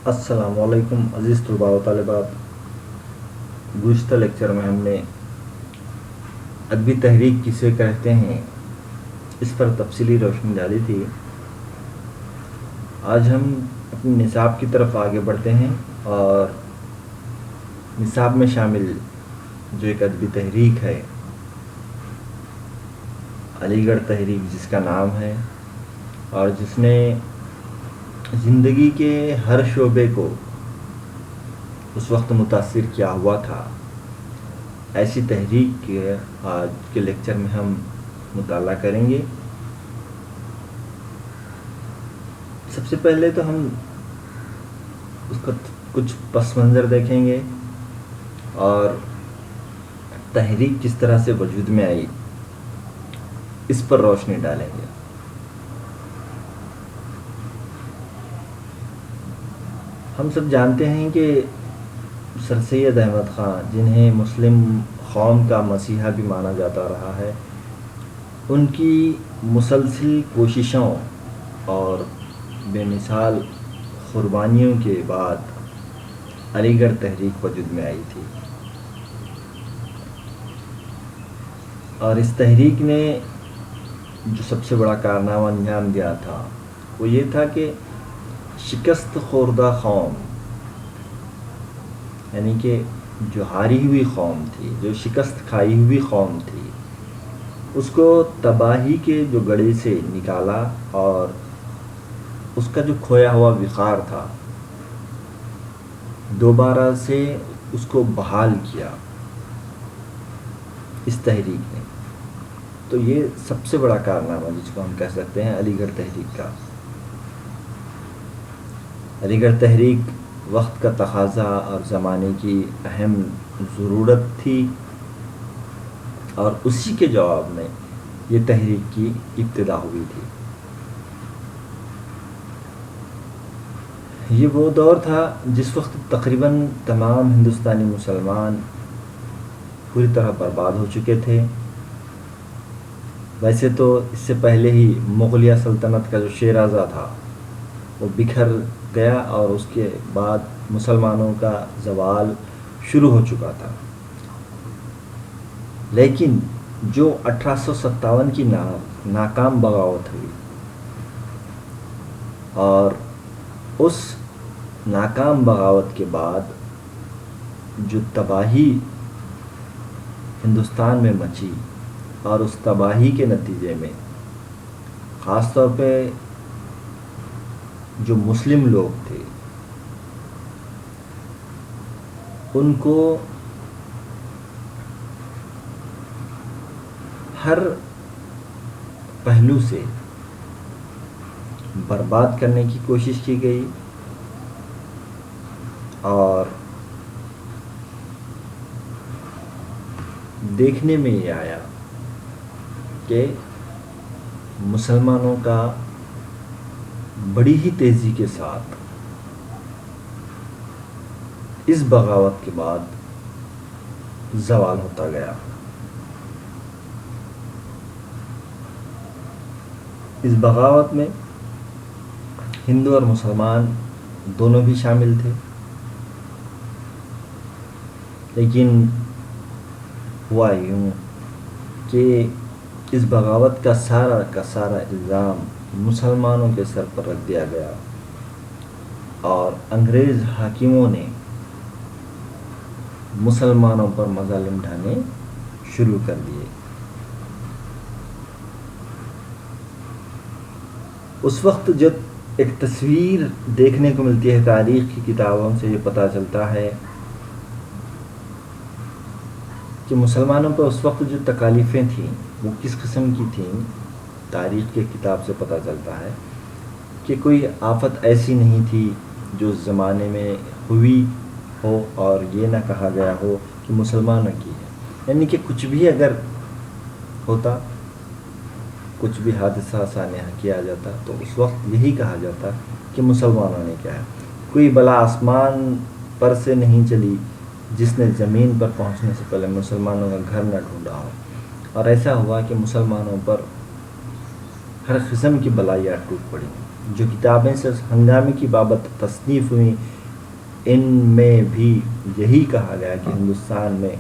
السلام علیکم عزیز طلباء و طالبات. گزشتہ لیکچر میں ہم نے ادبی تحریک کسے کہتے ہیں اس پر تفصیلی روشنی ڈالی تھی. آج ہم اپنے نصاب کی طرف آگے بڑھتے ہیں اور نصاب میں شامل جو ایک ادبی تحریک ہے علی گڑھ تحریک جس کا نام ہے اور جس نے زندگی کے ہر شعبے کو اس وقت متاثر کیا ہوا تھا، ایسی تحریک کے آج کے لیکچر میں ہم مطالعہ کریں گے. سب سے پہلے تو ہم اس کا کچھ پس منظر دیکھیں گے اور تحریک کس طرح سے وجود میں آئی اس پر روشنی ڈالیں گے. ہم سب جانتے ہیں کہ سر سید احمد خان، جنہیں مسلم قوم کا مسیحا بھی مانا جاتا رہا ہے، ان کی مسلسل کوششوں اور بے مثال قربانیوں کے بعد علی گڑھ تحریک وجود میں آئی تھی. اور اس تحریک نے جو سب سے بڑا کارنامہ انجام دیا تھا وہ یہ تھا کہ شکست خوردہ قوم، یعنی کہ جو ہاری ہوئی قوم تھی، جو شکست کھائی ہوئی قوم تھی، اس کو تباہی کے جو گڑھے سے نکالا اور اس کا جو کھویا ہوا وقار تھا دوبارہ سے اس کو بحال کیا اس تحریک نے. تو یہ سب سے بڑا کارنامہ جس کو ہم کہہ سکتے ہیں علی گڑھ تحریک کا. علی گڑھ تحریک وقت کا تقاضا اور زمانے کی اہم ضرورت تھی اور اسی کے جواب میں یہ تحریک کی ابتدا ہوئی تھی. یہ وہ دور تھا جس وقت تقریباً تمام ہندوستانی مسلمان پوری طرح برباد ہو چکے تھے. ویسے تو اس سے پہلے ہی مغلیہ سلطنت کا جو شیرازہ تھا وہ بکھر گیا اور اس کے بعد مسلمانوں کا زوال شروع ہو چکا تھا. لیکن جو 1857 کی ناکام بغاوت ہوئی اور اس ناکام بغاوت کے بعد جو تباہی ہندوستان میں مچی اور اس تباہی کے نتیجے میں خاص طور پہ جو مسلم لوگ تھے ان کو ہر پہلو سے برباد کرنے کی کوشش کی گئی اور دیکھنے میں یہ آیا کہ مسلمانوں کا بڑی ہی تیزی کے ساتھ اس بغاوت کے بعد زوال ہوتا گیا. اس بغاوت میں ہندو اور مسلمان دونوں بھی شامل تھے، لیکن ہوا یوں کہ اس بغاوت کا سارا الزام مسلمانوں کے سر پر رکھ دیا گیا اور انگریز حاکموں نے مسلمانوں پر مظالم ڈھانے شروع کر دیے. اس وقت جب ایک تصویر دیکھنے کو ملتی ہے تاریخ کی کتابوں سے، یہ پتہ چلتا ہے کہ مسلمانوں پر اس وقت جو تکالیفیں تھیں وہ کس قسم کی تھیں. تاریخ کے کتاب سے پتہ چلتا ہے کہ کوئی آفت ایسی نہیں تھی جو اس زمانے میں ہوئی ہو اور یہ نہ کہا گیا ہو کہ مسلمانوں کی ہے. یعنی کہ کچھ بھی اگر ہوتا، کچھ بھی حادثہ سانحہ کیا جاتا تو اس وقت یہی کہا جاتا کہ مسلمانوں نے کیا ہے. کوئی بلا آسمان پر سے نہیں چلی جس نے زمین پر پہنچنے سے پہلے مسلمانوں کا گھر نہ ڈھونڈا ہو. اور ایسا ہوا کہ مسلمانوں پر ہر قسم کی بلائیاں ٹوٹ پڑی. جو کتابیں سے ہنگامے کی بابت تصنیف ہوئیں ان میں بھی یہی کہا گیا کہ ہندوستان میں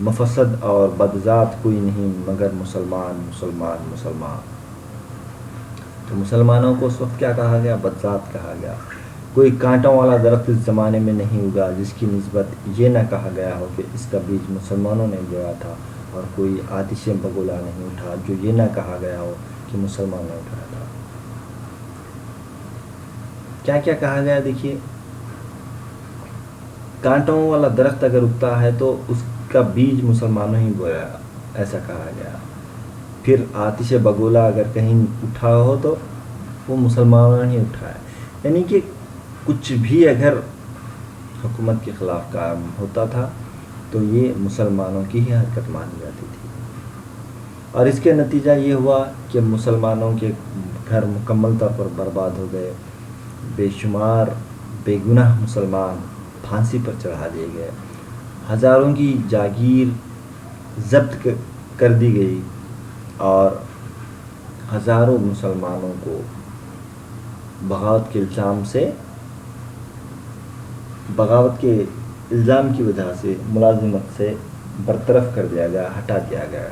مفسد اور بدذات کوئی نہیں مگر مسلمان مسلمان مسلمان. تو مسلمانوں کو اس وقت کیا کہا گیا؟ بدذات کہا گیا. کوئی کانٹوں والا درخت اس زمانے میں نہیں اگا جس کی نسبت یہ نہ کہا گیا ہو کہ اس کا بیج مسلمانوں نے بویا تھا، اور کوئی آتش بگولا نہیں اٹھا جو یہ نہ کہا گیا ہو کہ مسلمانوں نے اٹھایا تھا. کیا کیا کہا گیا دیکھیے. کانٹوں والا درخت اگر اگتا ہے تو اس کا بیج مسلمانوں ہی بویا، ایسا کہا گیا. پھر آتش بگولا اگر کہیں اٹھا ہو تو وہ مسلمانوں نے ہی اٹھایا. یعنی کہ کچھ بھی اگر حکومت کے خلاف کام ہوتا تھا تو یہ مسلمانوں کی ہی حرکت مانی جاتی تھی. اور اس کے نتیجہ یہ ہوا کہ مسلمانوں کے گھر مکمل طور پر برباد ہو گئے. بے شمار بے گناہ مسلمان پھانسی پر چڑھا دیے گئے. ہزاروں کی جاگیر ضبط کر دی گئی اور ہزاروں مسلمانوں کو بغاوت کے الزام کی وجہ سے ملازمت سے برطرف کر دیا گیا، ہٹا دیا گیا.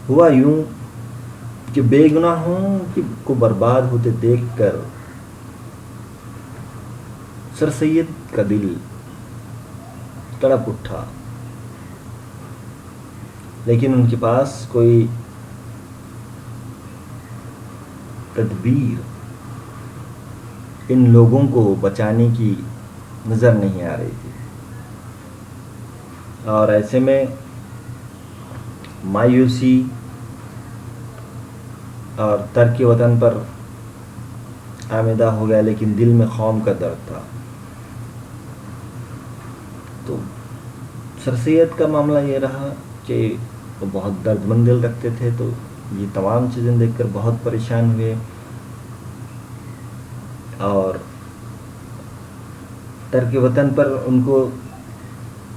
ہوا یوں کہ بے گناہوں کو برباد ہوتے دیکھ کر سر سید کا دل تڑپ اٹھا، لیکن ان کے پاس کوئی تدبیر ان لوگوں کو بچانے کی نظر نہیں آ رہی تھی. اور ایسے میں مایوسی اور ترک وطن پر آمیدہ ہو گیا، لیکن دل میں قوم کا درد تھا. تو سر سید کا معاملہ یہ رہا کہ وہ بہت درد مند دل رکھتے تھے، تو یہ تمام چیزیں دیکھ کر بہت پریشان ہوئے. اور ترک وطن پر ان کو،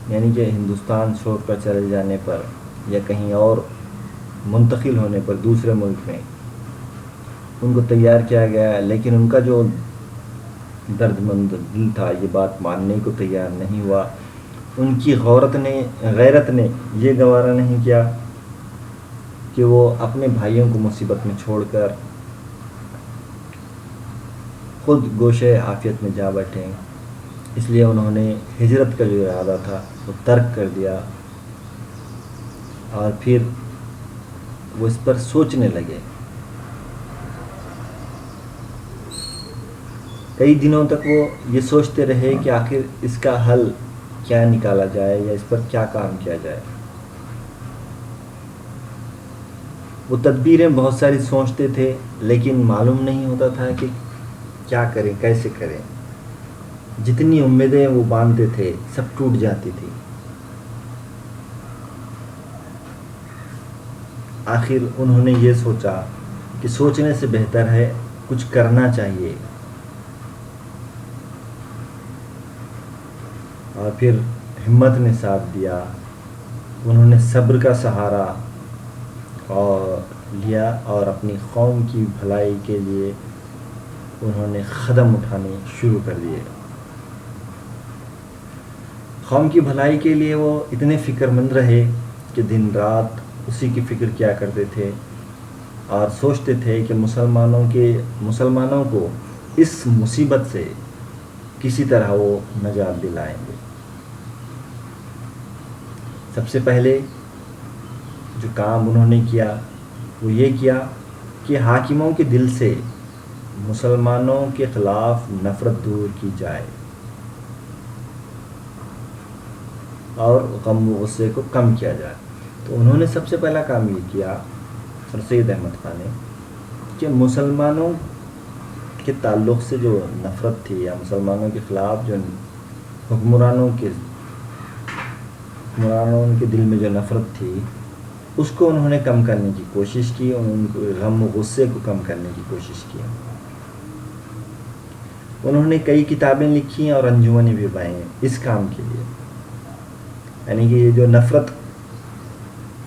یعنی کہ ہندوستان چھوڑ کر چلے جانے پر یا کہیں اور منتقل ہونے پر دوسرے ملک میں ان کو تیار کیا گیا، لیکن ان کا جو درد مند دل تھا یہ بات ماننے کو تیار نہیں ہوا. ان کی غیرت نے یہ گوارا نہیں کیا کہ وہ اپنے بھائیوں کو مصیبت میں چھوڑ کر خود گوشے عافیت میں جا بیٹھے. اس لیے انہوں نے ہجرت کا جو ارادہ تھا وہ ترک کر دیا، اور پھر وہ اس پر سوچنے لگے. کئی دنوں تک وہ یہ سوچتے رہے کہ آخر اس کا حل کیا نکالا جائے یا اس پر کیا کام کیا جائے. وہ تدبیریں بہت ساری سوچتے تھے، لیکن معلوم نہیں ہوتا تھا کہ کیا کریں، کیسے کریں. جتنی امیدیں وہ باندھتے تھے سب ٹوٹ جاتی تھی. آخر انہوں نے یہ سوچا کہ سوچنے سے بہتر ہے کچھ کرنا چاہیے. اور پھر ہمت نے ساتھ دیا. انہوں نے صبر کا سہارا لیا اور اپنی قوم کی بھلائی کے لیے انہوں نے قدم اٹھانے شروع کر دیے. قوم کی بھلائی کے لیے وہ اتنے فکر مند رہے کہ دن رات اسی کی فکر کیا کرتے تھے اور سوچتے تھے کہ مسلمانوں کو اس مصیبت سے کسی طرح وہ نجات دلائیں گے. سب سے پہلے جو کام انہوں نے کیا وہ یہ کیا کہ حاکموں کے دل سے مسلمانوں کے خلاف نفرت دور کی جائے اور غم و غصے کو کم کیا جائے. تو انہوں نے سب سے پہلا کام یہ کیا، سر سید احمد خان نے، کہ مسلمانوں کے تعلق سے جو نفرت تھی یا مسلمانوں کے خلاف جو حکمرانوں کے دل میں جو نفرت تھی اس کو انہوں نے کم کرنے کی کوشش کی، ان کو غم و غصے کو کم کرنے کی کوشش کی. انہوں نے کئی کتابیں لکھی اور انجمنیں بھی بنائیں اس کام کے لیے. یعنی کہ یہ جو نفرت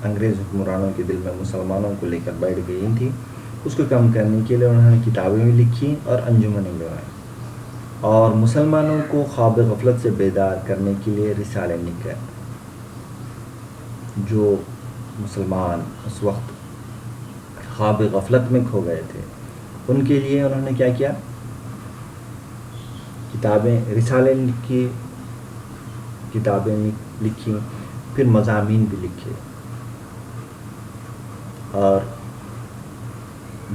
انگریز حکمرانوں کے دل میں مسلمانوں کو لے کر بیٹھ گئی تھی، اس کو کم کرنے کے لیے انہوں نے کتابیں بھی لکھی اور انجمنیں لگائیں، اور مسلمانوں کو خواب غفلت سے بیدار کرنے کے لیے رسالے لکھے. جو مسلمان اس وقت خواب غفلت میں کھو گئے تھے، ان کے لیے انہوں نے کیا کیا؟ رسالے لکھی، کتابیں لکھی، پھر مضامین بھی لکھے، اور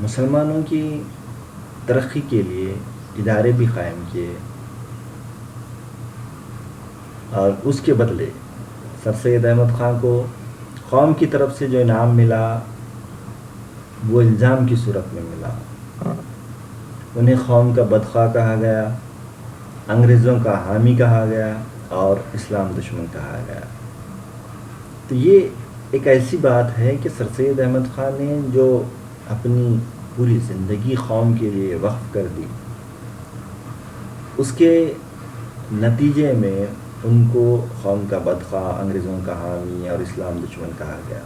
مسلمانوں کی ترقی کے لیے ادارے بھی قائم کیے. اور اس کے بدلے سر سید احمد خان کو قوم کی طرف سے جو انعام ملا وہ الزام کی صورت میں ملا. انہیں قوم کا بدخواہ کہا گیا، انگریزوں کا حامی کہا گیا، اور اسلام دشمن کہا گیا. تو یہ ایک ایسی بات ہے کہ سر سید احمد خان نے جو اپنی پوری زندگی قوم کے لیے وقف کر دی، اس کے نتیجے میں ان کو قوم کا بدخواہ، انگریزوں کا حامی اور اسلام دشمن کہا گیا.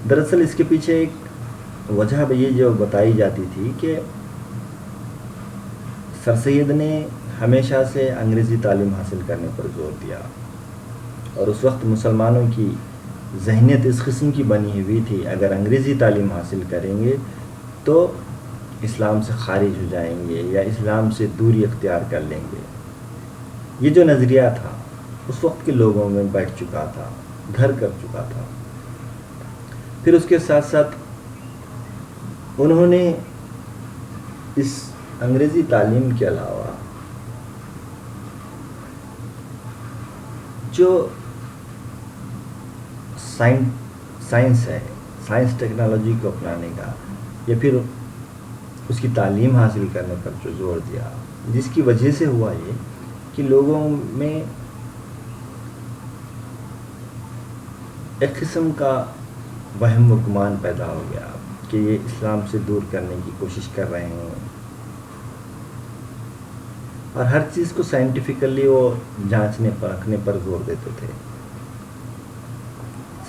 دراصل اس کے پیچھے ایک وجہ یہ جو بتائی جاتی تھی کہ سر سید نے ہمیشہ سے انگریزی تعلیم حاصل کرنے پر زور دیا، اور اس وقت مسلمانوں کی ذہنیت اس قسم کی بنی ہوئی تھی، اگر انگریزی تعلیم حاصل کریں گے تو اسلام سے خارج ہو جائیں گے یا اسلام سے دوری اختیار کر لیں گے. یہ جو نظریہ تھا اس وقت کے لوگوں میں بیٹھ چکا تھا، گھر کر چکا تھا. پھر اس کے ساتھ ساتھ انہوں نے اس انگریزی تعلیم کے علاوہ جو سائنس ہے، سائنس ٹیکنالوجی کو اپنانے کا یا پھر اس کی تعلیم حاصل کرنے پر جو زور دیا، جس کی وجہ سے ہوا یہ کہ لوگوں میں ایک قسم کا وہم و گمان پیدا ہو گیا کہ یہ اسلام سے دور کرنے کی کوشش کر رہے ہیں، اور ہر چیز کو سائنٹیفکلی وہ جانچنے پرکھنے پر زور دیتے تھے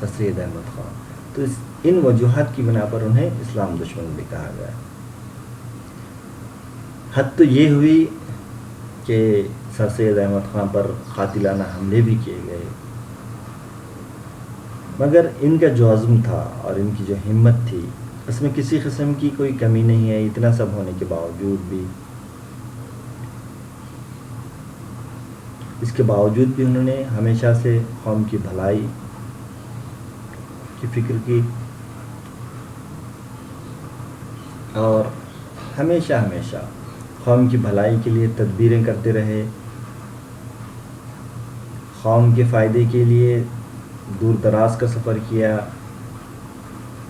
سر سید احمد خان. تو ان وجوہات کی بنا پر انہیں اسلام دشمن بھی کہا گیا. حد تو یہ ہوئی کہ سر سید احمد خان پر قاتلانہ حملے بھی کیے گئے، مگر ان کا جو عزم تھا اور ان کی جو ہمت تھی اس میں کسی قسم کی کوئی کمی نہیں ہے. اتنا سب ہونے کے باوجود بھی انہوں نے ہمیشہ سے قوم کی بھلائی کی فکر کی، اور ہمیشہ قوم کی بھلائی کے لیے تدبیریں کرتے رہے، قوم کے فائدے کے لیے دور دراز کا سفر کیا،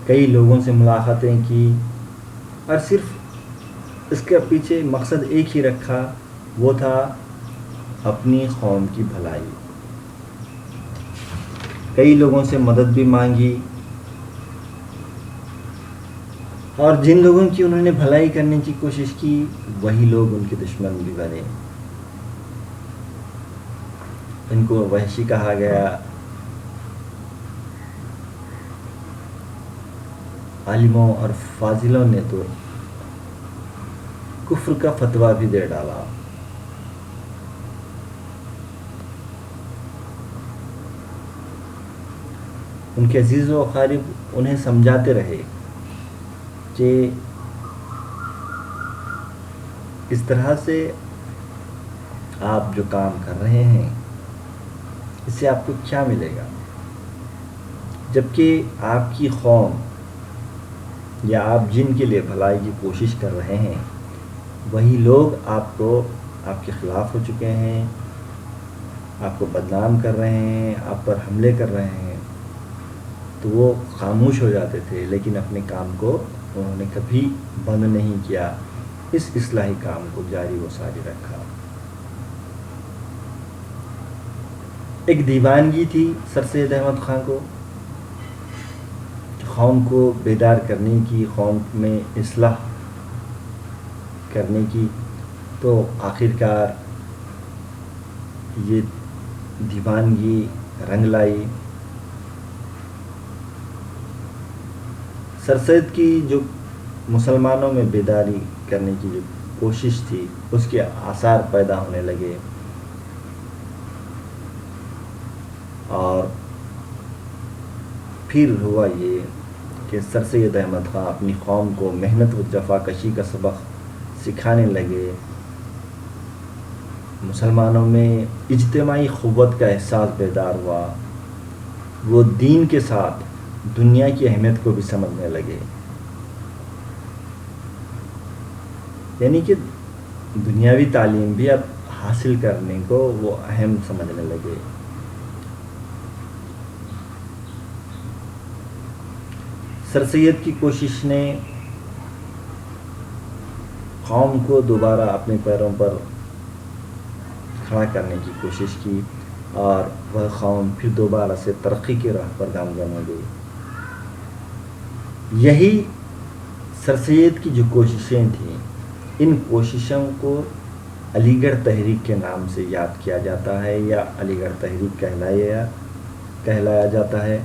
کئی لوگوں سے ملاقاتیں کی، اور صرف اس کے پیچھے مقصد ایک ہی رکھا، وہ تھا اپنی قوم کی بھلائی. کئی لوگوں سے مدد بھی مانگی، اور جن لوگوں کی انہوں نے بھلائی کرنے کی کوشش کی وہی لوگ ان کے دشمن بھی بنے. ان کو وحشی کہا گیا. عالموں اور فاضلوں نے تو کفر کا فتویٰ بھی دے ڈالا. ان کے عزیز و اقارب انہیں سمجھاتے رہے کہ اس طرح سے آپ جو کام کر رہے ہیں اس سے آپ کو کیا ملے گا، جبکہ آپ کی قوم یا آپ جن کے لیے بھلائی کی کوشش کر رہے ہیں وہی لوگ آپ کے خلاف ہو چکے ہیں، آپ کو بدنام کر رہے ہیں، آپ پر حملے کر رہے ہیں. تو وہ خاموش ہو جاتے تھے، لیکن اپنے کام کو انہوں نے کبھی بند نہیں کیا، اس اصلاحی کام کو جاری و ساری رکھا. ایک دیوانگی تھی سر سید احمد خان کو قوم کو بیدار کرنے کی، قوم میں اصلاح کرنے کی. تو آخرکار یہ دیوانگی رنگ لائی. سر سید کی جو مسلمانوں میں بیداری کرنے کی جو کوشش تھی اس کے آثار پیدا ہونے لگے، اور پھر ہوا یہ کہ سر سید احمد خان اپنی قوم کو محنت و جفا کشی کا سبق سکھانے لگے. مسلمانوں میں اجتماعی قوت کا احساس بیدار ہوا، وہ دین کے ساتھ دنیا کی اہمیت کو بھی سمجھنے لگے، یعنی کہ دنیاوی تعلیم بھی اب حاصل کرنے کو وہ اہم سمجھنے لگے. سر سید کی کوشش نے قوم کو دوبارہ اپنے پیروں پر کھڑا کرنے کی کوشش کی، اور وہ قوم پھر دوبارہ سے ترقی کی راہ پر گامزن ہو گئی. یہی سر سید کی جو کوششیں تھیں، ان کوششوں کو علی گڑھ تحریک کے نام سے یاد کیا جاتا ہے، یا علی گڑھ تحریک کہلایا جاتا ہے.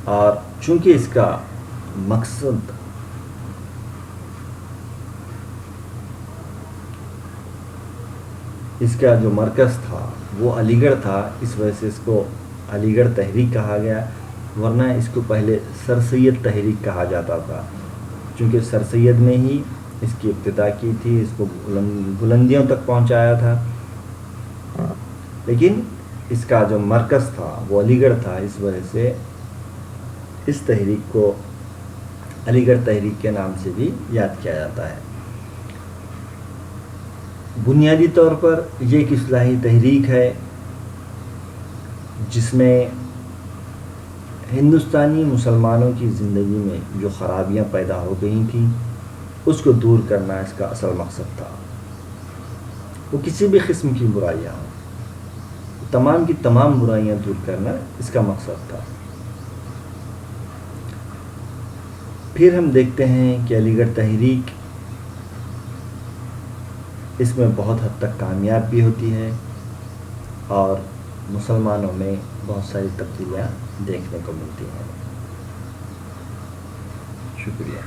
اور چونکہ اس کا مقصد اس کا جو مرکز تھا وہ علی گڑھ تھا، اس وجہ سے اس کو علی گڑھ تحریک کہا گیا، ورنہ اس کو پہلے سر سید تحریک کہا جاتا تھا، چونکہ سر سید نے ہی اس کی ابتدا کی تھی، اس کو بلندیوں تک پہنچایا تھا. لیکن اس کا جو مرکز تھا وہ علی گڑھ تھا، اس وجہ سے اس تحریک کو علی گڑھ تحریک کے نام سے بھی یاد کیا جاتا ہے. بنیادی طور پر یہ ایک اصلاحی تحریک ہے جس میں ہندوستانی مسلمانوں کی زندگی میں جو خرابیاں پیدا ہو گئی تھیں اس کو دور کرنا اس کا اصل مقصد تھا. وہ کسی بھی قسم کی برائیاں ہوں، تمام کی تمام برائیاں دور کرنا اس کا مقصد تھا. پھر ہم دیکھتے ہیں کہ علی گڑھ تحریک اس میں بہت حد تک کامیاب بھی ہوتی ہے، اور مسلمانوں میں بہت ساری تبدیلیاں دیکھنے کو ملتی ہیں. شکریہ.